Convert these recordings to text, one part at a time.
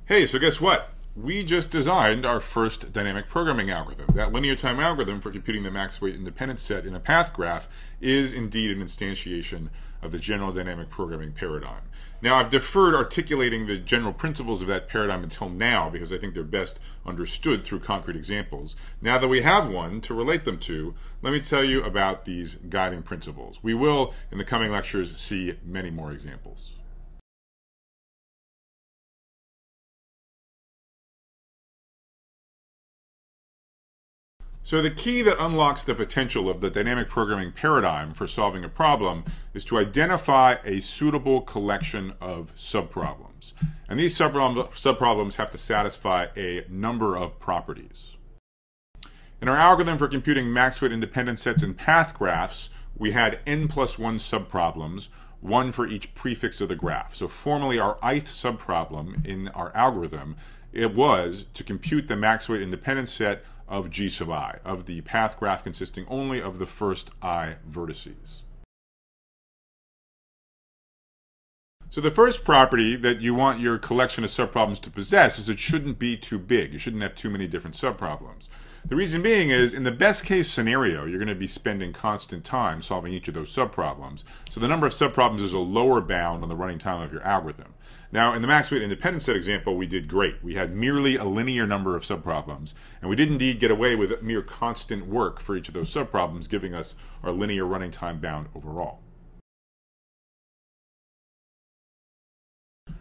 Hey, so guess what? We just designed our first dynamic programming algorithm. That linear time algorithm for computing the max weight independence set in a path graph is indeed an instantiation of the general dynamic programming paradigm. Now, I've deferred articulating the general principles of that paradigm until now because I think they're best understood through concrete examples. Now that we have one to relate them to, let me tell you about these guiding principles. We will, in the coming lectures, see many more examples. So the key that unlocks the potential of the dynamic programming paradigm for solving a problem is to identify a suitable collection of subproblems. And these subproblems have to satisfy a number of properties. In our algorithm for computing max weight independence sets in path graphs, we had n plus 1 subproblems, one for each prefix of the graph. So formally, our ith subproblem in our algorithm, it was to compute the max weight independence set of G sub I, of the path graph consisting only of the first I vertices. So the first property that you want your collection of subproblems to possess is it shouldn't be too big. You shouldn't have too many different subproblems. The reason being is, in the best case scenario, you're going to be spending constant time solving each of those subproblems. So the number of subproblems is a lower bound on the running time of your algorithm. Now, in the max weight independence set example, we did great. We had merely a linear number of subproblems, and we did indeed get away with mere constant work for each of those subproblems, giving us our linear running time bound overall.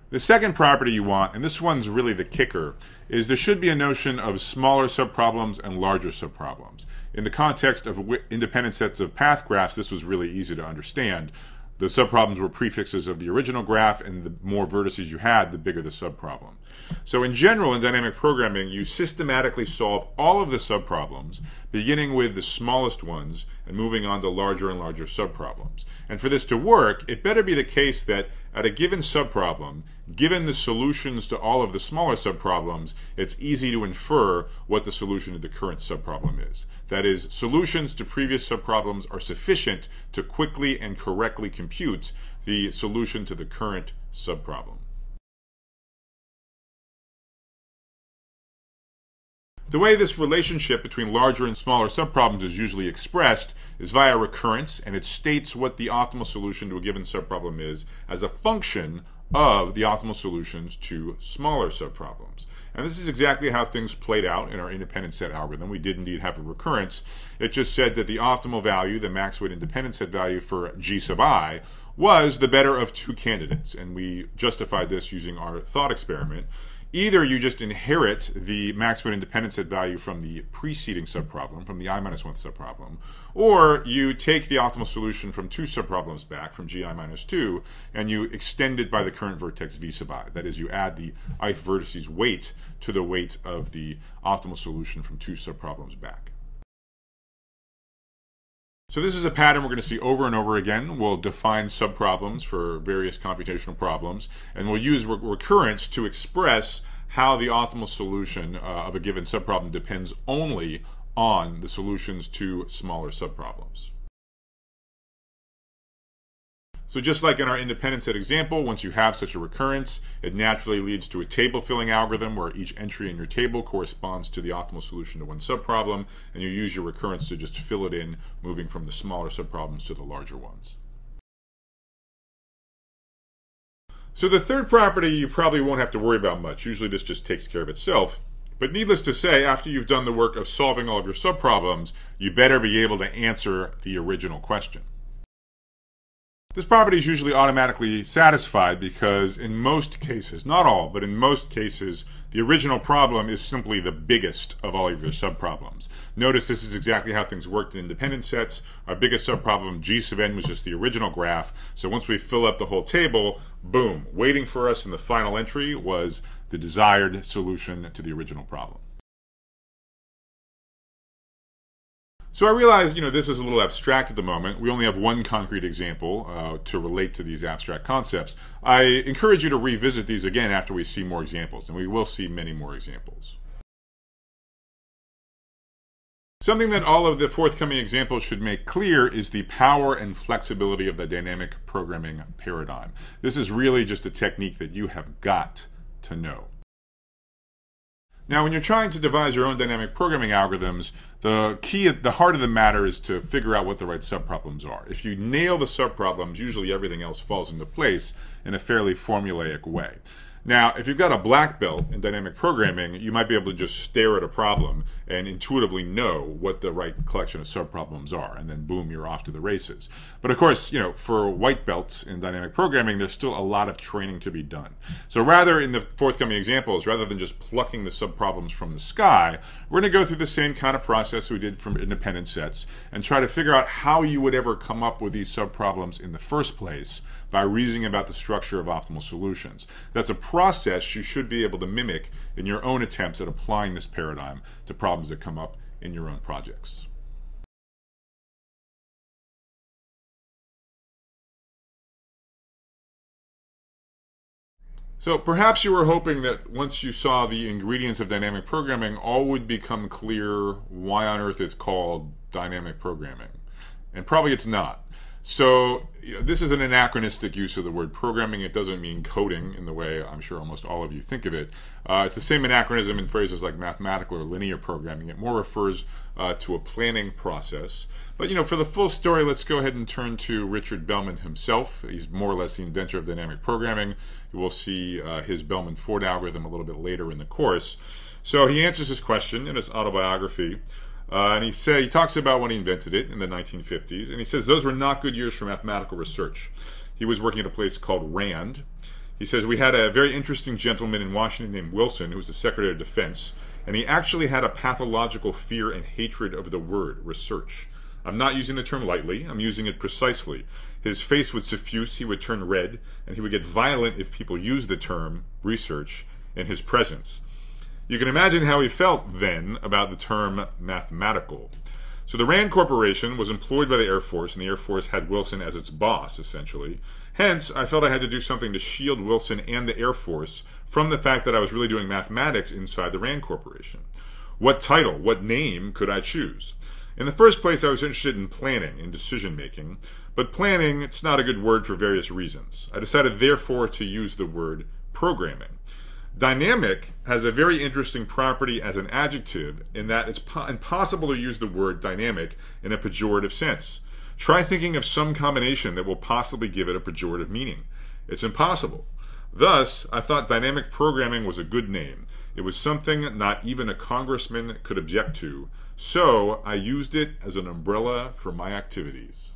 The second property you want, and this one's really the kicker, is there should be a notion of smaller subproblems and larger subproblems. In the context of independent sets of path graphs, this was really easy to understand. The subproblems were prefixes of the original graph, and the more vertices you had, the bigger the subproblem. So in general, in dynamic programming, you systematically solve all of the subproblems, beginning with the smallest ones and moving on to larger and larger subproblems. And for this to work, it better be the case that at a given subproblem, given the solutions to all of the smaller subproblems, it's easy to infer what the solution to the current subproblem is. That is, solutions to previous subproblems are sufficient to quickly and correctly compute the solution to the current subproblem. The way this relationship between larger and smaller subproblems is usually expressed is via recurrence, and it states what the optimal solution to a given subproblem is as a function of the optimal solutions to smaller subproblems. And this is exactly how things played out in our independent set algorithm. We did indeed have a recurrence. It just said that the optimal value, the max weight independent set value for G sub I, was the better of two candidates. And we justified this using our thought experiment. Either you just inherit the max weight independence set value from the preceding subproblem, from the I-1 subproblem, or you take the optimal solution from two subproblems back, from Gi-2, and you extend it by the current vertex V sub I. That is, you add the ith vertices weight to the weight of the optimal solution from two subproblems back. So this is a pattern we're going to see over and over again. We'll define subproblems for various computational problems, and we'll use recurrence to express how the optimal solution of a given subproblem depends only on the solutions to smaller subproblems. So just like in our independent set example, once you have such a recurrence, it naturally leads to a table filling algorithm where each entry in your table corresponds to the optimal solution to one subproblem, and you use your recurrence to just fill it in, moving from the smaller subproblems to the larger ones. So the third property you probably won't have to worry about much. Usually this just takes care of itself. But needless to say, after you've done the work of solving all of your subproblems, you better be able to answer the original question. This property is usually automatically satisfied because in most cases, not all, but in most cases, the original problem is simply the biggest of all of your subproblems. Notice this is exactly how things worked in independent sets. Our biggest subproblem, G sub n, was just the original graph. So once we fill up the whole table, boom, waiting for us in the final entry was the desired solution to the original problem. So I realize, this is a little abstract at the moment. We only have one concrete example to relate to these abstract concepts. I encourage you to revisit these again after we see more examples, and we will see many more examples. Something that all of the forthcoming examples should make clear is the power and flexibility of the dynamic programming paradigm. This is really just a technique that you have got to know. Now, when you're trying to devise your own dynamic programming algorithms, the key at the heart of the matter is to figure out what the right subproblems are. If you nail the subproblems, usually everything else falls into place in a fairly formulaic way. Now, if you've got a black belt in dynamic programming, you might be able to just stare at a problem and intuitively know what the right collection of subproblems are, and then boom, you're off to the races. But of course, for white belts in dynamic programming, there's still a lot of training to be done. So rather, in the forthcoming examples, rather than just plucking the subproblems from the sky, we're going to go through the same kind of process we did from independent sets and try to figure out how you would ever come up with these subproblems in the first place by reasoning about the structure of optimal solutions. That's a process you should be able to mimic in your own attempts at applying this paradigm to problems that come up in your own projects. So perhaps you were hoping that once you saw the ingredients of dynamic programming, all would become clear why on earth it's called dynamic programming. And probably it's not. So this is an anachronistic use of the word programming. It doesn't mean coding in the way I'm sure almost all of you think of it. It's the same anachronism in phrases like mathematical or linear programming. It more refers to a planning process. But for the full story, let's go ahead and turn to Richard Bellman himself. He's more or less the inventor of dynamic programming. You will see his Bellman-Ford algorithm a little bit later in the course. So he answers this question in his autobiography. And he talks about when he invented it in the 1950s, and he says those were not good years for mathematical research. He was working at a place called RAND. He says, we had a very interesting gentleman in Washington named Wilson, who was the Secretary of Defense, and he actually had a pathological fear and hatred of the word research. I'm not using the term lightly, I'm using it precisely. His face would suffuse, he would turn red, and he would get violent if people used the term research in his presence. You can imagine how he felt then about the term mathematical. So the RAND Corporation was employed by the Air Force, and the Air Force had Wilson as its boss, essentially. Hence, I felt I had to do something to shield Wilson and the Air Force from the fact that I was really doing mathematics inside the RAND Corporation. What title, what name could I choose? In the first place, I was interested in planning and decision-making, but planning, it's not a good word for various reasons. I decided, therefore, to use the word programming. Dynamic has a very interesting property as an adjective in that it's impossible to use the word dynamic in a pejorative sense. Try thinking of some combination that will possibly give it a pejorative meaning. It's impossible. Thus, I thought dynamic programming was a good name. It was something not even a congressman could object to, so I used it as an umbrella for my activities.